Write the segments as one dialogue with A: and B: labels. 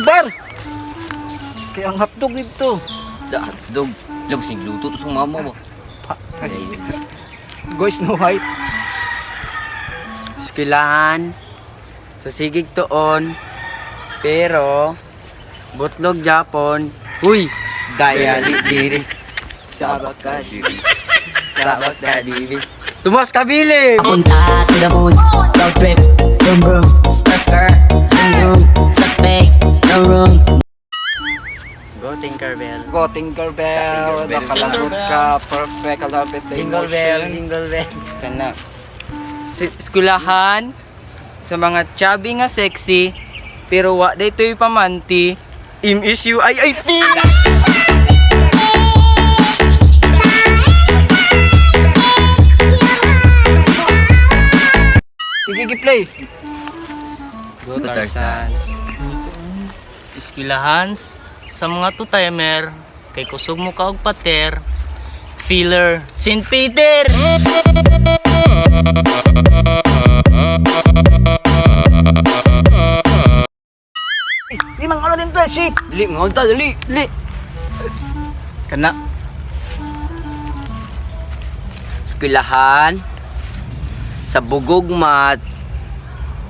A: bar. Kaya ang hotdog dito.
B: Hotdog. Labas yung luto to sa mama mo.
A: Go Snow White.
C: Eskwelahan sa sigig tuon pero butlog Japon. Uy, daya diri. Sabak ka diri. Sabak ka diri. Tumas kabili.
D: Papunta to the moon, road trip, boom boom, skr skr, zoom zoom, sa fake, no room.
C: Go Tinkerbell.
A: Go Tinkerbell. Nakalagot ka. Perfect. Kalabit.
C: Jingle bell, jingle bell. Kana. Eskwelahan sa mga chubby nga sexy pero wa daytoy pamanti. MSUIIT.
A: Gigi-play.
C: Go Tarzan. Eskwelahan sa mga two-timer kay kusog mo ka og pater. Filler St. Peter.
A: Di mang ano din to, shit.
B: Dali, mga unta, dali.
A: Li.
C: Kana.
B: Eskwelahan sa bugog mat.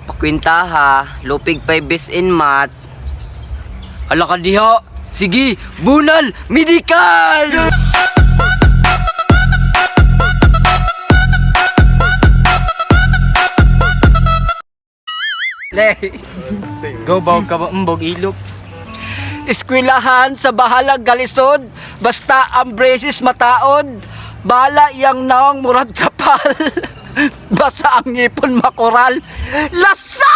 B: Pakwintaha, lupig 5 bes in mat. Hala ka diha. Sige, bunal, medical!
C: Go bawg ka ba umbog ilok.
A: Eskwelahan sa bahalag galisod. Basta ang braces mataod. Bala yang naong murad tapal. Basta ang ngipon makoral. Lasa!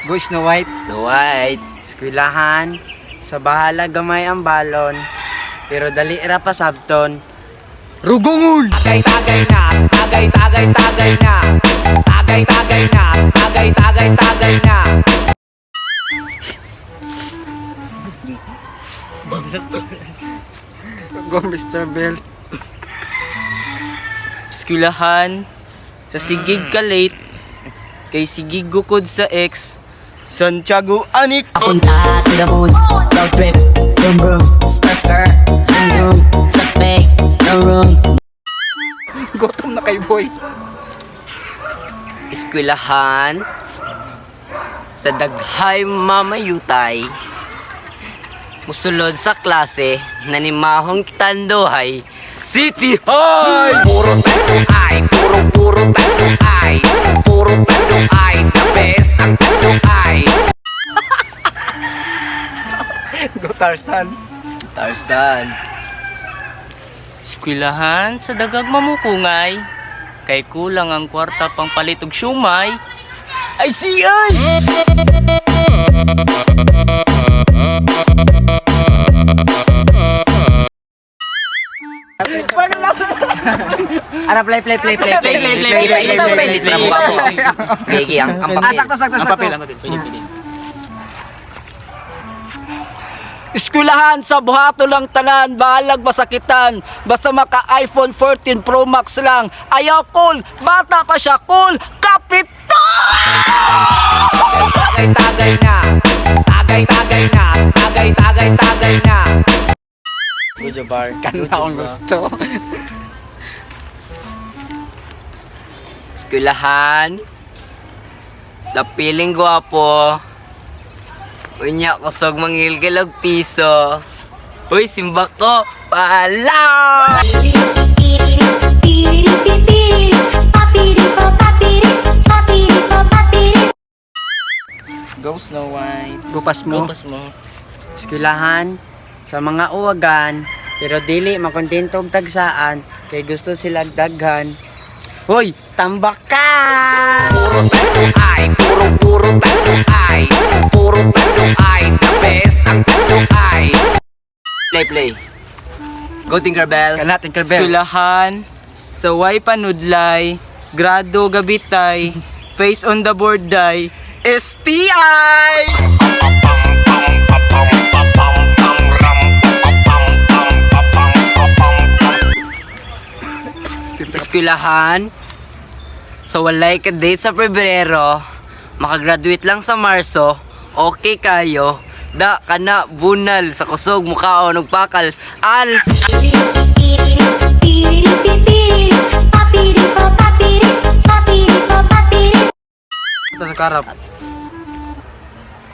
A: Go Snow White.
B: Snow White.
C: Eskwelahan sa bahala gamay ang balon pero dali ra pa sabton.
A: Rugungon!
B: Tagay-tagay na, tagay-tagay-tagay na. Tagay-tagay na, tagay-tagay-tagay na.
C: Go Mr. Bell. Eskwelahan sa sigig ka late kay sigig gukod sa ex Santiago Anik.
D: Papunta to the moon, road trip, boom boom, skr skr, zoom zoom, sa fake, no room.
A: Gutom na kay boy.
B: Eskwelahan sa daghay mamayutay. Musulod sa klase na ni Mahong Tandohay City High! Puro tanong ay, puro tanong ay. Puro tanong ay, the best ang tanong ay.
A: Go Tarzan.
B: Tarzan.
C: Eskwelahan sa dagag mamukungay kay kulang ang kwarta pang palitog syumay. Ay siyan!
B: Ara play. Gigi ang papel.
A: Sakto.
C: Papel. Pwede.
A: Eskwelahan sa buhato lang tanan, bahalag masakitan. Basta maka iPhone 14 Pro Max lang. Ayaw cool, bata pa siya cool. Kapitan!
B: Tagay-tagay na. Tagay-tagay na. Tagay-tagay-tagay na.
C: Bujo bar.
A: Kanta akong gusto.
B: Eskwelahan sa piling gwapo. Unya kusog mangilgilog piso. Uy, simba ko. Paalam!
C: Go Snow White.
A: Gupas mo.
C: Gupas mo.
D: Eskwelahan sa mga uwagan pero dili makontentog tagsaan kay gusto sila daghan. Hoy, tambak ka!
B: Puro tanong ay, puro tanong ay. Puro tanong ay, the best ang tanong ay. Play. Go Tinkerbell.
A: Kana Tinkerbell.
C: Eskwelahan sa way panudlay, grado gabitay, face on the board day, STI!
B: Eskwelahan, so walay ka date sa Pebrero, makagraduate lang sa Marso, okay kayo, da ka na bunal sa kusog mukha o nagpakals, als!
C: Ito sa karap.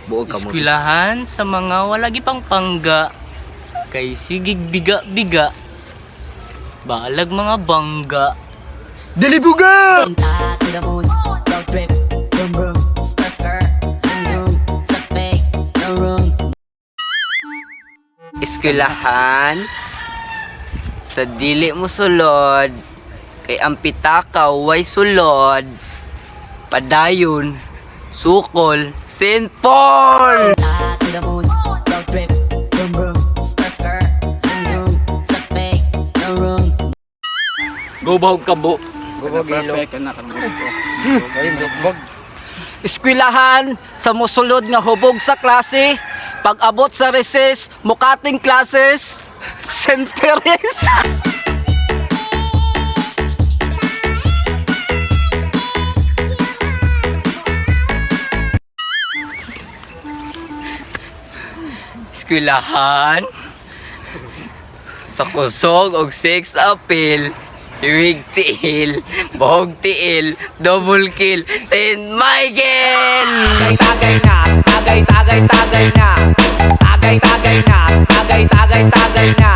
B: Buog ka mo.
E: Eskwelahan sa mga walagi pang pangga kay sigig biga-biga balag mga bangga.
A: Dilibuga!
B: Eskwelahan, sa dili mo sulod, kay ang pitakaw way sulod, padayon, sukol, St. Paul! Gubahog ka bu.
C: Perfect na
A: Eskwelahan sa musulod nga hubog sa klase, pag-abot sa recess, mukating classes, St. Teres.
B: Eskwelahan, sa kusog og sex appeal, hiwig tiil, bahog tiil, double kill, St. Michael!
A: Tagay na, tagay na, tagay na, tagay na, tagay na.